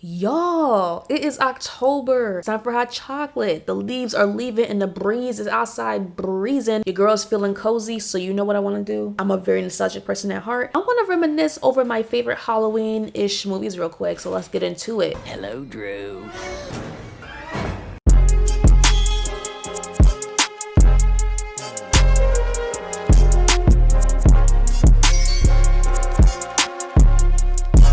Y'all, it is October. It's time for hot chocolate. The leaves are leaving and the breeze is outside breezing. Your girl's feeling cozy, so you know what I want to do? I'm a very nostalgic person at heart. I want to reminisce over my favorite Halloween-ish movies real quick, so let's get into it. Hello, Drew.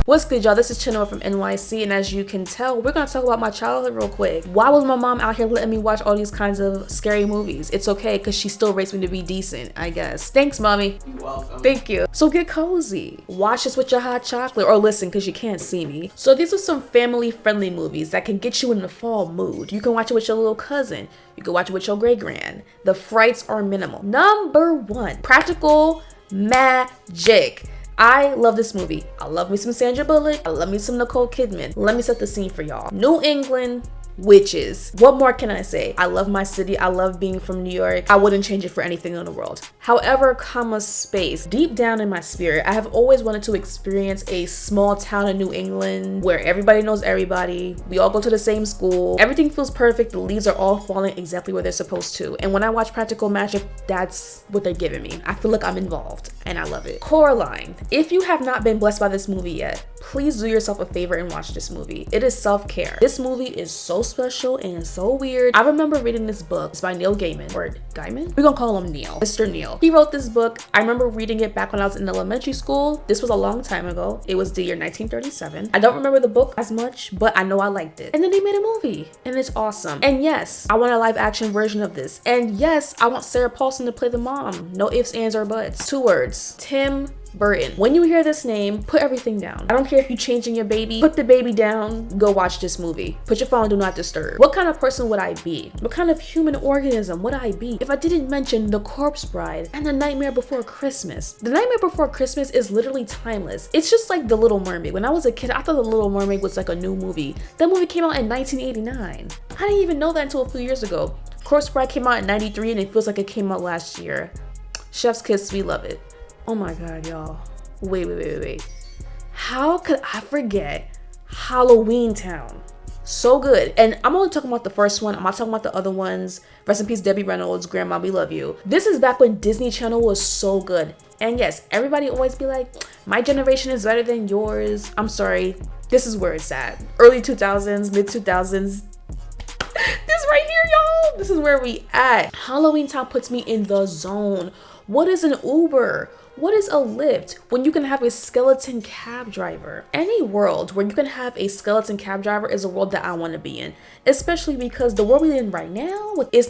What's good, y'all? This is Chinua from NYC, and as you can tell, we're gonna talk about my childhood real quick. Why was my mom out here letting me watch all these kinds of scary movies? It's okay, because she still raised me to be decent, I guess. Thanks, mommy. You're welcome. Thank you. So get cozy. Watch this with your hot chocolate, or listen, because you can't see me. So these are some family-friendly movies that can get you in the fall mood. You can watch it with your little cousin. You can watch it with your great-grand. The frights are minimal. Number 1, Practical Magic. I love this movie. I love me some Sandra Bullock. I love me some Nicole Kidman. Let me set the scene for y'all. New England witches. What more can I say? I love my city. I love being from New York. I wouldn't change it for anything in the world. However, space, deep down in my spirit, I have always wanted to experience a small town in New England where everybody knows everybody. We all go to the same school. Everything feels perfect. The leaves are all falling exactly where they're supposed to. And when I watch Practical Magic, that's what they're giving me. I feel like I'm involved and I love it. Coraline. If you have not been blessed by this movie yet, please do yourself a favor and watch this movie. It is self-care. This movie is so special and so weird. I remember reading this book. It's by Neil Gaiman. Or Gaiman? We're gonna call him Neil. Mr. Neil. He wrote this book. I remember reading it back when I was in elementary school. This was a long time ago. It was the year 1937. I don't remember the book as much, but I know I liked it. And then they made a movie, and it's awesome. And yes, I want a live action version of this. And yes, I want Sarah Paulson to play the mom. No ifs, ands, or buts. 2 words. Tim Burton. When you hear this name, put everything down. I don't care if you're changing your baby, put the baby down, go watch this movie. Put your phone on do not disturb. What kind of person would I be? What kind of human organism would I be if I didn't mention The Corpse Bride and The Nightmare Before Christmas? The Nightmare Before Christmas is literally timeless. It's just like The Little Mermaid. When I was a kid, I thought The Little Mermaid was like a new movie. That movie came out in 1989. I didn't even know that until a few years ago. Corpse Bride came out in 93 and it feels like it came out last year. Chef's kiss, we love it. Oh my God, y'all. Wait. How could I forget Halloween Town? So good. And I'm only talking about the first one. I'm not talking about the other ones. Rest in peace, Debbie Reynolds. Grandma, we love you. This is back when Disney Channel was so good. And yes, everybody always be like, my generation is better than yours. I'm sorry. This is where it's at. Early 2000s, mid 2000s. This right here, y'all. This is where we at. Halloween Town puts me in the zone. What is an Uber? What is a Lyft when you can have a skeleton cab driver? Any world where you can have a skeleton cab driver is a world that I want to be in, especially because the world we're in right now it's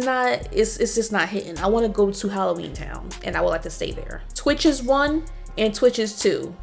just not hitting. I want to go to Halloween Town and I would like to stay there. Twitch is 1 and Twitch is 2.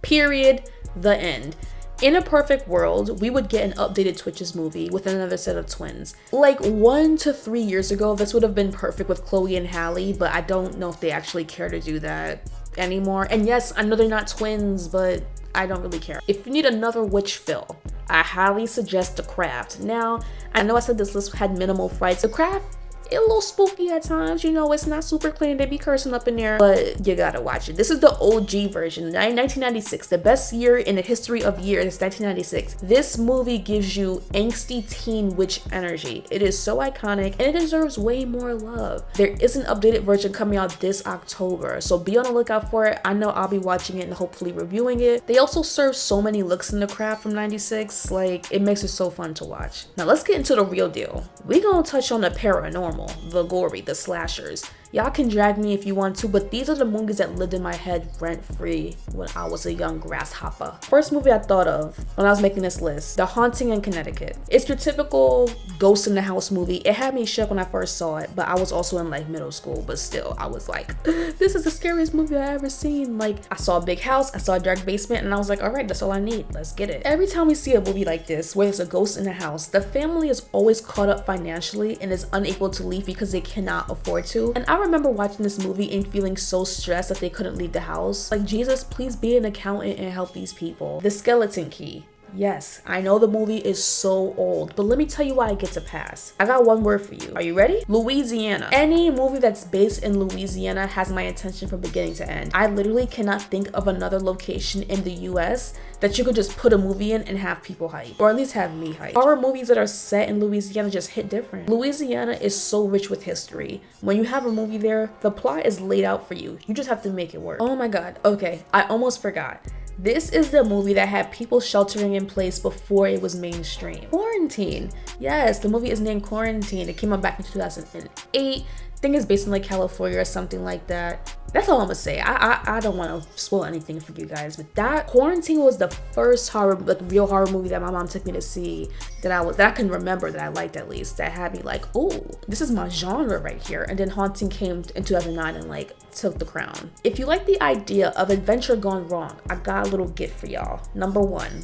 Period. The end. In a perfect world, we would get an updated Twitches movie with another set of twins. Like 1 to 3 years ago, this would have been perfect with Chloe and Halle, but I don't know if they actually care to do that anymore. And yes, I know they're not twins, but I don't really care. If you need another witch fill, I highly suggest The Craft. Now, I know I said this list had minimal frights. The Craft, a little spooky at times, you know, it's not super clean, they be cursing up in there, but you gotta watch it. This is the OG version, 1996, the best year in the history of years, 1996. This movie gives you angsty teen witch energy. It is so iconic and it deserves way more love. There is an updated version coming out this October, so be on the lookout for it. I know I'll be watching it and hopefully reviewing it. They also serve so many looks in The Craft from 96, like it makes it so fun to watch. Now let's get into the real deal. We gonna touch on the paranormal, the gory, the slashers. Y'all can drag me if you want to, but these are the movies that lived in my head rent-free when I was a young grasshopper. First movie I thought of when I was making this list, The Haunting in Connecticut. It's your typical ghost in the house movie. It had me shook when I first saw it, but I was also in like middle school, but still, I was like, this is the scariest movie I ever seen. Like, I saw a big house, I saw a dark basement, and I was like, all right, that's all I need, let's get it. Every time we see a movie like this, where there's a ghost in the house, the family is always caught up financially and is unable to leave because they cannot afford to. And I remember watching this movie and feeling so stressed that they couldn't leave the house. Like, Jesus, please be an accountant and help these people. The skeleton key. Yes, I know the movie is so old, but let me tell you why it gets a pass. I got one word for you. Are you ready? Louisiana. Any movie that's based in Louisiana has my attention from beginning to end. I literally cannot think of another location in the US that you could just put a movie in and have people hype, or at least have me hype. Horror movies that are set in Louisiana just hit different. Louisiana is so rich with history. When you have a movie there, the plot is laid out for you. You just have to make it work. Oh my God. Okay, I almost forgot. This is the movie that had people sheltering in place before it was mainstream. Quarantine. Yes, the movie is named Quarantine. It came out back in 2008. I think it's based in like California or something like that. That's all I'm gonna say. I don't want to spoil anything for you guys, but that Quarantine was the first horror, like real horror movie that my mom took me to see that I can remember, that I liked at least, that had me like, oh, this is my genre right here. And then Haunting came in 2009 and like took the crown. If you like the idea of adventure gone wrong, I got a little gift for y'all. Number one,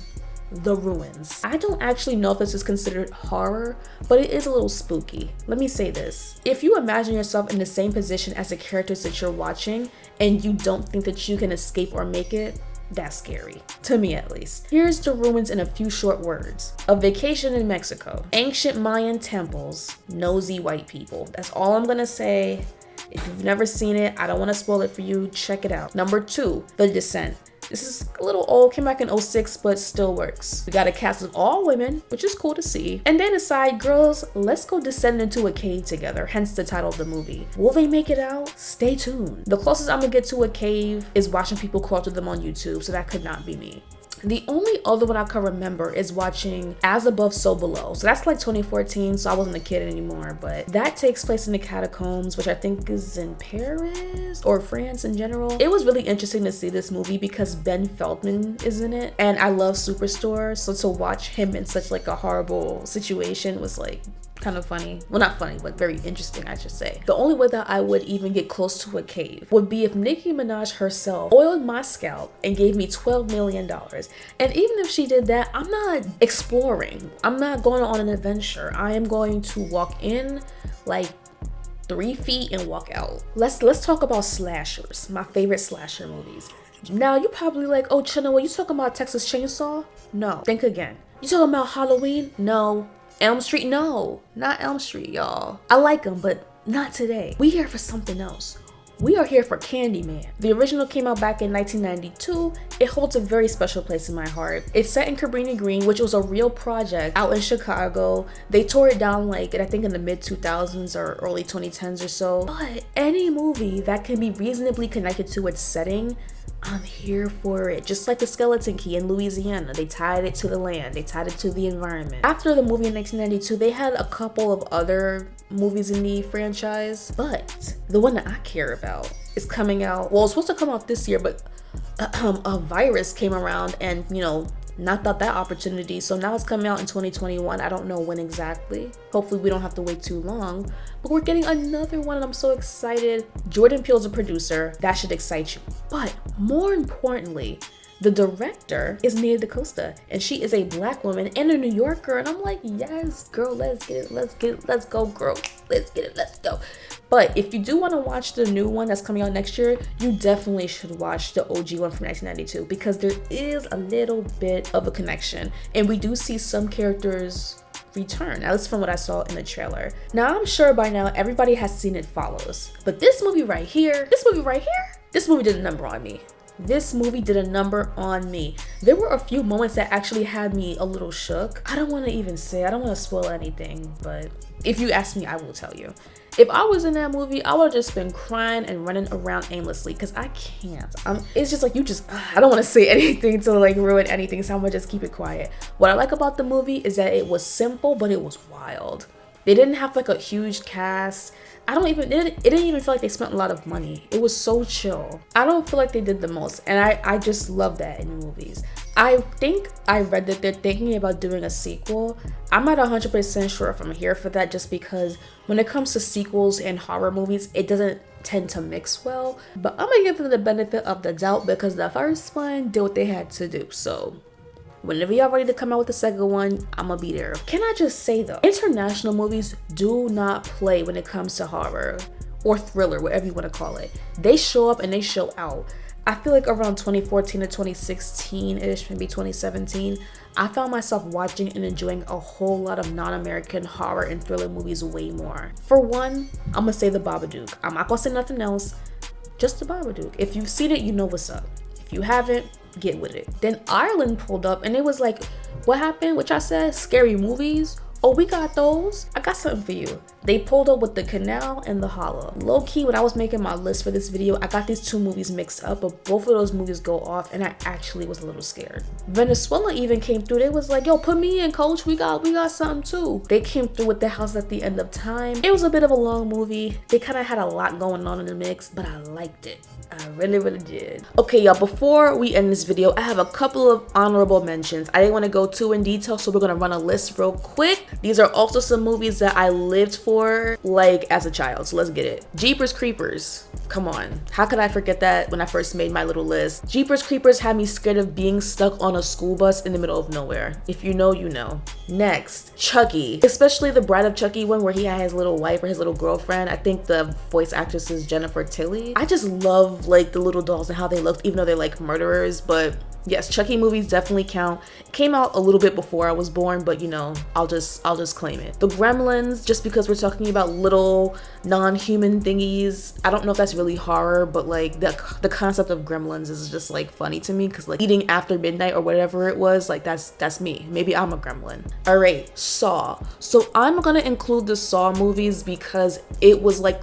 The Ruins. I don't actually know if this is considered horror, but it is a little spooky. Let me say this. If you imagine yourself in the same position as the characters that you're watching and you don't think that you can escape or make it, that's scary. To me at least. Here's The Ruins in a few short words. A vacation in Mexico. Ancient Mayan temples. Nosy white people. That's all I'm gonna say. If you've never seen it, I don't want to spoil it for you. Check it out. Number two, The Descent. This is a little old, came back in 06, but still works. We got a cast of all women, which is cool to see. And they decide, girls, let's go descend into a cave together, hence the title of the movie. Will they make it out? Stay tuned. The closest I'm gonna get to a cave is watching people crawl through them on YouTube, so that could not be me. The only other one I can remember is watching As Above, So Below. So that's like 2014, so I wasn't a kid anymore, but that takes place in the catacombs, which I think is in Paris or France in general. It was really interesting to see this movie because Ben Feldman is in it, and I love Superstore, so to watch him in such like a horrible situation was like kind of funny. Well, not funny, but very interesting, I should say. The only way that I would even get close to a cave would be if Nicki Minaj herself oiled my scalp and gave me $12 million. And even if she did that, I'm not exploring. I'm not going on an adventure. I am going to walk in like 3 feet and walk out. Let's talk about slashers, my favorite slasher movies. Now, you're probably like, oh, Chena, you talking about Texas Chainsaw? No. Think again. You talking about Halloween? No. Elm Street? No, not Elm Street, y'all. I like them, but not today. We here for something else. We are here for Candyman. The original came out back in 1992. It holds a very special place in my heart. It's set in Cabrini Green, which was a real project out in Chicago. They tore it down like, I think in the mid 2000s or early 2010s or so. But any movie that can be reasonably connected to its setting, I'm here for it. Just like the Skeleton Key in Louisiana, they tied it to the land, they tied it to the environment. After the movie in 1992, they had a couple of other movies in the franchise, but the one that I care about is coming out. Well, it's supposed to come out this year, but a virus came around and, knocked out that opportunity. So now it's coming out in 2021. I don't know when exactly. Hopefully we don't have to wait too long, but we're getting another one and I'm so excited. Jordan Peele's a producer. That should excite you. But more importantly, the director is Nia DaCosta, and she is a Black woman and a New Yorker. And I'm like, yes, girl, let's get it. Let's go, girl. Let's get it. Let's go. But if you do want to watch the new one that's coming out next year, you definitely should watch the OG one from 1992 because there is a little bit of a connection. And we do see some characters return, at least from what I saw in the trailer. Now, I'm sure by now everybody has seen It Follows. But this movie did a number on me. This movie did a number on me. There were a few moments that actually had me a little shook. I don't want to spoil anything, but if you ask me, I will tell you. If I was in that movie, I would have just been crying and running around aimlessly because I can't. It's just like I don't want to say anything to like ruin anything, so I'm gonna just keep it quiet. What I like about the movie is that it was simple, but it was wild. They didn't have like a huge cast. It didn't even feel like they spent a lot of money. It was so chill. I don't feel like they did the most, and I just love that in movies. I think I read that they're thinking about doing a sequel. I'm not 100% sure if I'm here for that, just because when it comes to sequels and horror movies, it doesn't tend to mix well. But I'm gonna give them the benefit of the doubt because the first one did what they had to do. So whenever y'all ready to come out with the second one, I'm gonna be there. Can I just say though, international movies do not play when it comes to horror or thriller, whatever you want to call it. They show up and they show out. I feel like around 2014 to 2016-ish, maybe 2017, I found myself watching and enjoying a whole lot of non-American horror and thriller movies way more. For one, I'm gonna say The Babadook. I'm not gonna say nothing else, just The Babadook. If you've seen it, you know what's up. If you haven't, get with it. Then Ireland pulled up and it was like, what happened? Which I said, scary movies? Oh, we got those. I got something for you. They pulled up with The Canal and The Hollow. Low key, when I was making my list for this video, I got these two movies mixed up, but both of those movies go off and I actually was a little scared. Venezuela even came through. They was like, yo, put me in, coach. We got something too. They came through with The House at the End of Time. It was a bit of a long movie. They kind of had a lot going on in the mix, but I liked it. I really did. Okay, y'all, before we end this video, I have a couple of honorable mentions. I didn't want to go too in detail, so we're gonna run a list real quick. These are also some movies that I lived for, like, as a child, so let's get it. Jeepers Creepers. Come on. How could I forget that when I first made my little list? Jeepers Creepers had me scared of being stuck on a school bus in the middle of nowhere. If you know, you know. Next, Chucky. Especially the Bride of Chucky one where he had his little wife or his little girlfriend. I think the voice actress is Jennifer Tilly. I just love, like, the little dolls and how they looked, even though they're like murderers. But yes, Chucky movies definitely count. It came out a little bit before I was born, but you know, I'll just claim it. The Gremlins, just because we're talking about little non-human thingies. I don't know if that's really horror, but like the concept of gremlins is just like funny to me, because like eating after midnight or whatever it was, like that's me. Maybe I'm a gremlin. All right, Saw. So I'm gonna include the Saw movies because it was like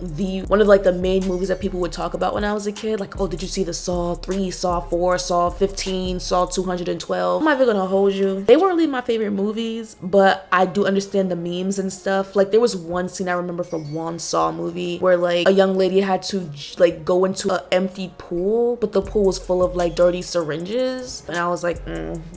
one of like the main movies that people would talk about when I was a kid. Like, oh, did you see the Saw 3, Saw 4, Saw 15, Saw 212? I'm not even gonna hold you. They weren't really my favorite movies, but I do understand the memes and stuff. Like there was one scene I remember from one Saw movie where like a young lady had to like go into an empty pool, but the pool was full of like dirty syringes, and I was like,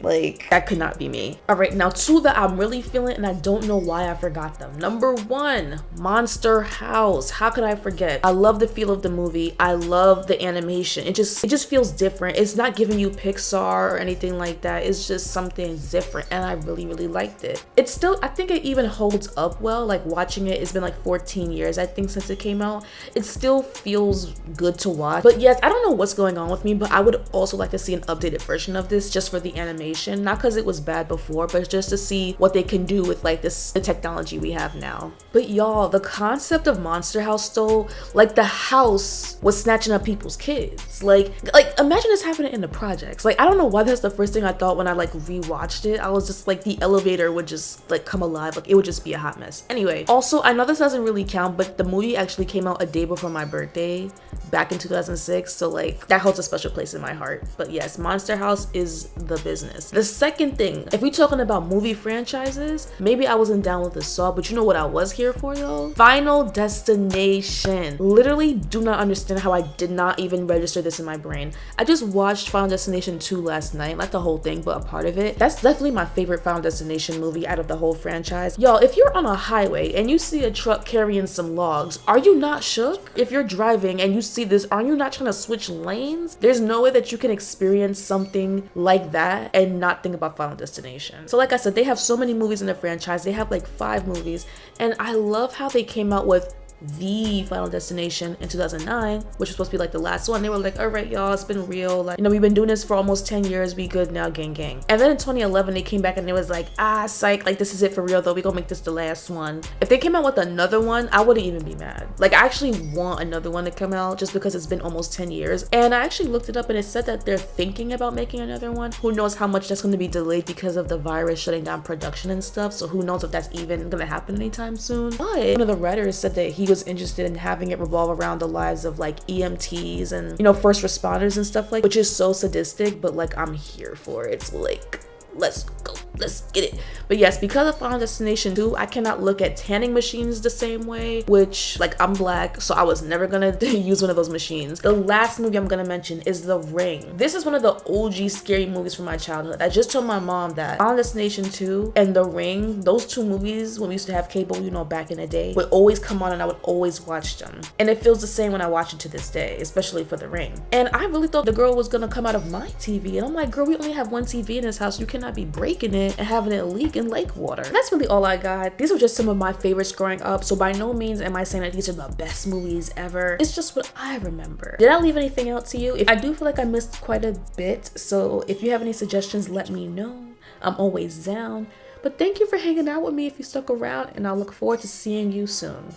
like that could not be me. All right, now two that I'm really feeling and I don't know why I forgot them. Number one, Monster House. How could I forget? I love the feel of the movie. I love the animation. It just feels different. It's not giving you Pixar or anything like that. It's just something different, and I really liked it. It's still, I think it even holds up well. Like watching it, it's been like 14 years I think since it came out. It still feels good to watch. But yes, I don't know what's going on with me, but I would also like to see an updated version of this just for the animation, not because it was bad before, but just to see what they can do with like the technology we have now. But y'all, the concept of Monster House though, like the house was snatching up people's kids. Like imagine this happening in the projects. Like I don't know why that's the first thing I thought when I like rewatched it. I was just like, the elevator would just like come alive. Like it would just be a hot mess. Anyway, also I know this doesn't really count, but the movie actually came out a day before my birthday back in 2006, so like that holds a special place in my heart. But yes, Monster House is the business. The second thing, if we're talking about movie franchises, maybe I wasn't down with the Saw, but you know what I was here for though? Final Destination. Literally do not understand how I did not even register this in my brain. I just watched Final Destination 2 last night, not the whole thing, but a part of it. That's definitely my favorite Final Destination movie out of the whole franchise. Y'all, if you're on a highway and you see a truck carrying some logs, are you not shook? If you're driving and you see this, are you not trying to switch lanes? There's no way that you can experience something like that and not think about Final Destination. So like I said, they have so many movies in the franchise. They have like 5 movies, and I love how they came out with the Final Destination in 2009, which was supposed to be like the last one. They were like, all right, y'all, it's been real. Like, you know, we've been doing this for almost 10 years. We good now, gang. And then in 2011, they came back and it was like, psych, like this is it for real though. We gonna make this the last one. If they came out with another one, I wouldn't even be mad. Like I actually want another one to come out just because it's been almost 10 years. And I actually looked it up and it said that they're thinking about making another one. Who knows how much that's going to be delayed because of the virus shutting down production and stuff. So who knows if that's even gonna happen anytime soon. But one of the writers said that he was interested in having it revolve around the lives of like EMTs and, you know, first responders and stuff, like, which is so sadistic, but like I'm here for it. So like, let's go, let's get it. But yes, because of Final Destination 2, I cannot look at tanning machines the same way, which like I'm black, so I was never gonna use one of those machines. The last movie I'm gonna mention is The Ring. This is one of the OG scary movies from my childhood. I just told my mom that Final Destination 2 and The Ring, those two movies, when we used to have cable, you know, back in the day, would always come on and I would always watch them. And it feels the same when I watch it to this day, especially for The Ring. And I really thought the girl was gonna come out of my TV, and I'm like, girl, we only have one TV in this house. You cannot be breaking it and having it leak in lake water. That's really all I got. These were just some of my favorites growing up, so by no means am I saying that these are the best movies ever. It's just what I remember. Did I leave anything out to you? If I do feel like I missed quite a bit, so if you have any suggestions, let me know. I'm always down. But thank you for hanging out with me if you stuck around, and I look forward to seeing you soon.